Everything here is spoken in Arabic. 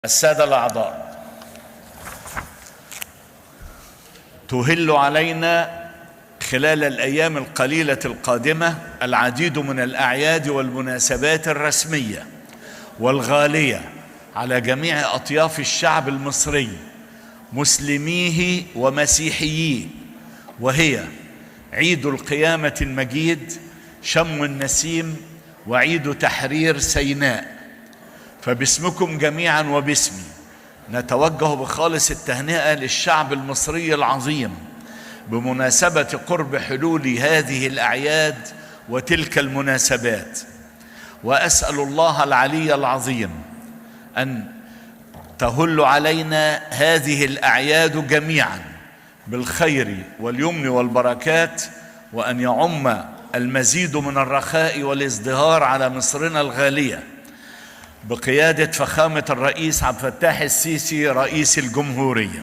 السادة الأعضاء، تهل علينا خلال الأيام القليلة القادمة العديد من الأعياد والمناسبات الرسمية والغالية على جميع أطياف الشعب المصري مسلميه ومسيحييه، وهي عيد القيامة المجيد، شم النسيم، وعيد تحرير سيناء. فباسمكم جميعا وباسمي نتوجه بخالص التهنئة للشعب المصري العظيم بمناسبة قرب حلول هذه الأعياد وتلك المناسبات، وأسأل الله العلي العظيم أن تهل علينا هذه الأعياد جميعا بالخير واليمن والبركات، وأن يعم المزيد من الرخاء والازدهار على مصرنا الغالية بقيادة فخامة الرئيس عبد الفتاح السيسي رئيس الجمهورية.